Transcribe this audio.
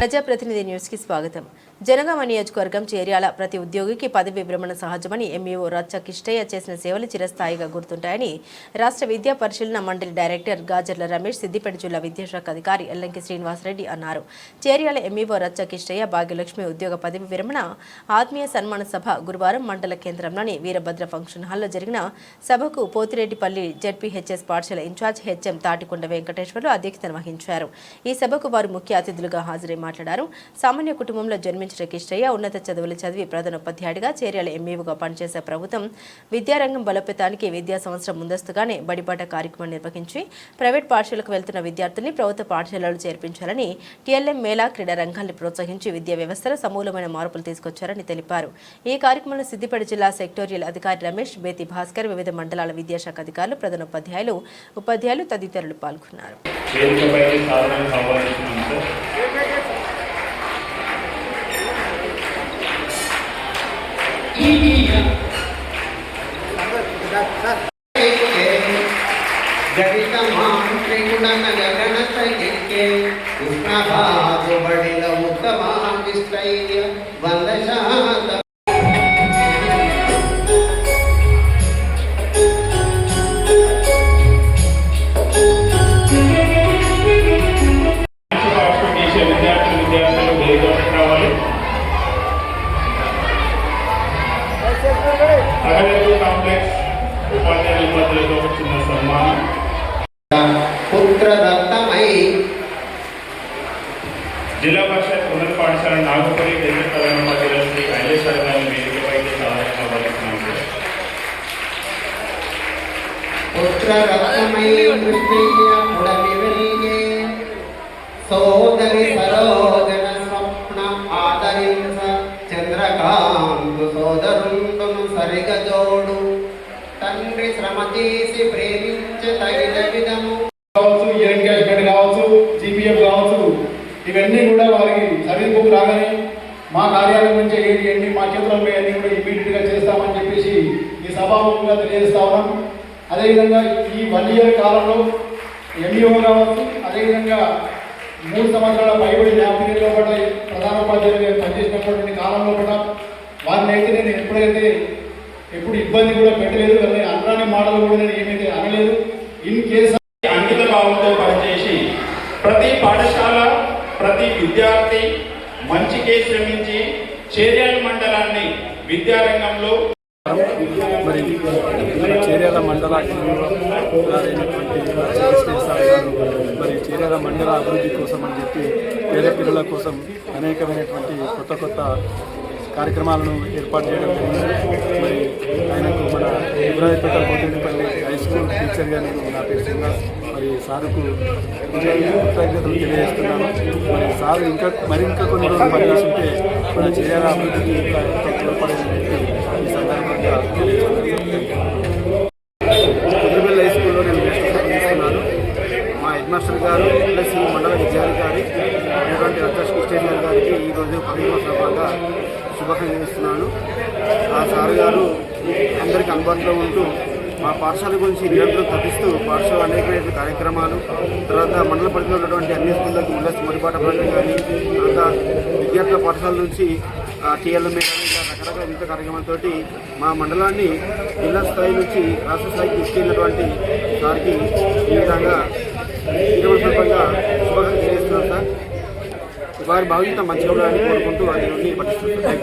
ప్రజాప్రతినిధి న్యూస్ కి స్వాగతం. జనగామ నియోజకవర్గం చేర్యాల ప్రతి ఉద్యోగికి పదవి విరమణ సహజమని ఎంఈఓ రచ్చ కిష్టయ్య చేసిన సేవలు చిరస్థాయిగా గుర్తుంటాయని రాష్ట్ర విద్యా పరిశీలన మండలి డైరెక్టర్ గాజర్ల రమేష్, సిద్దిపేట జిల్లా విద్యాశాఖ అధికారి ఎల్లంకి శ్రీనివాసరెడ్డి అన్నారు. చేర్యాల ఎంఈఓ రచ్చ కిష్టయ్య భాగ్యలక్ష్మి ఉద్యోగ పదవి విరమణ ఆత్మీయ సన్మాన సభ గురువారం మండల కేంద్రంలోని వీరభద్ర ఫంక్షన్ హాల్లో జరిగిన సభకు పోతిరెడ్డిపల్లి జెడ్పీహెచ్ఎస్ పాఠశాల ఇన్ఛార్జ్ హెచ్ఎం తాటికొండ వెంకటేశ్వర్లు అధ్యక్షత వహించారు. ఈ సభకు వారు ముఖ్య అతిథులుగా హాజరై మాట్లాడారు. సామాన్య కుటుంబంలో జన్మించిన కిష్టయ్య ఉన్నత చదువులు చదివి ప్రధానోపాధ్యాయుడిగా చేర్యాల ఎంఈఓగా పనిచేసే ప్రభుత్వం విద్యారంగం బలోపేతానికి విద్యా సంవత్సరం ముందస్తుగానే బడిబాట కార్యక్రమం నిర్వహించి ప్రైవేట్ పాఠశాలకు వెళ్తున్న విద్యార్థుల్ని ప్రభుత్వ పాఠశాలలు చేర్పించాలని టీఎల్ఎం మేళా క్రీడా రంగాన్ని ప్రోత్సహించి విద్యా వ్యవస్థలో సమూలమైన మార్పులు తీసుకొచ్చారని తెలిపారు. ఈ కార్యక్రమంలో సిద్దిపేట జిల్లా సెక్టోరియల్ అధికారి రమేష్, బేతి భాస్కర్, వివిధ మండలాల విద్యాశాఖ అధికారులు, ప్రధానోపాధ్యాయులు, ఉపాధ్యాయులు తదితరులు పాల్గొన్నారు. జిల్లా పరిషత్ ఉన్నత పాఠశాల నాగపల్లి కేంద్ర ప్రధానోపాధ్యాయులు శ్రీ ఐలేశ్వర గారి వేదికపై సోదరి సరోజన స్వప్న ఆదరించ చంద్రకాంతు సోదరుండును సరిగ జోడు తండ్రి శ్రమ చేసి ప్రేమించే తగిన విధము కావచ్చు, ఎన్కాష్మెంట్ కావచ్చు, జీపీఎఫ్ కావచ్చు, ఇవన్నీ కూడా వారికి సర్వీస్ బుక్ రాగానే మా కార్యాలయం నుంచి ఏంటి మా చేతుల్లో అన్నీ కూడా ఇమీడియట్గా చేస్తామని చెప్పేసి ఈ సభాముఖంగా తెలియజేస్తా ఉన్నాం. అదేవిధంగా ఈ 1 ఇయర్ కాలంలో ఎంఈఓ కావచ్చు, అదేవిధంగా 3 సంవత్సరాల పైబడి జ్ఞాపకంలో కూడా ప్రధానోపాధ్యాయులుగా పనిచేసినటువంటి కాలంలో కూడా వారిని అయితే నేను ఎప్పుడు ఇబ్బంది కూడా పెట్టలేదు. కానీ అనరాని మాటలు కూడా నేను ఏమైతే అనలేదు. ఇన్ కేసు అంకిత భావంతో పనిచేసి ప్రతి పాఠశాల, ప్రతి విద్యార్థి మంచికే శ్రమించి చేర్యాల మండలాన్ని విద్యారంగంలో మరి చేర్యాల మండల మరి చేర్యాల మండల అభివృద్ధి కోసం అని చెప్పి పేద పిల్లల కోసం అనేకమైనటువంటి కొత్త కార్యక్రమాలను ఏర్పాటు చేయడం జరిగింది. మరి ఆయనకు మన ఇబ్రాహీంపేట పోతిరెడ్డిపల్లి హై స్కూల్ టీచర్గా నేను నా పేరు శ్రీనివాస్ మరి సారుకు కృతజ్ఞతలు తెలియజేస్తున్నాను. మరి సారు ఇంకా కొన్ని రోజులు పనిచేస్తుంటే మన చేర్యాల అభివృద్ధికి ఇంకా తోడ్పడేదని చెప్పి ఈ సందర్భంగా కుదురుపల్లి హై స్కూల్లో నేను పనిచేస్తున్నాను. మా హెడ్ మాస్టర్ గారు ప్లస్ ఈ మండల విద్యాధికారి అయినటువంటి రచ్చ కిష్టయ్య గారికి ఈరోజు 15వ సందర్భంగా శుభాకాంక్షలు ఇస్తున్నాను. ఆ సార్ గారు అందరికీ అందుబాటులో ఉంటూ మా పాఠశాల గురించి నిరంతరం తప్పిస్తూ పాఠశాల అనేకమైన కార్యక్రమాలు, తర్వాత మండల పరిధిలో ఉన్నటువంటి అన్ని స్కూళ్ళకి ఉల్లాస మరిపాట పడడం కానీ, తర్వాత విద్యార్థుల పాఠశాల నుంచి టీఎల్ఎం రకరకాల వివిధ కార్యక్రమాలతో మా మండలాన్ని జిల్లా స్థాయి నుంచి రాష్ట్ర స్థాయికి తీసుకెళ్ళినటువంటి సార్కి ఈ విధంగా సందర్భంగా శుభాకాంక్షలు చేస్తున్నాను సార్. వారి భవిష్యత్తు మంచిగా ఉండాలని కోరుకుంటూ అది నుండి పట్టిస్తున్నాను.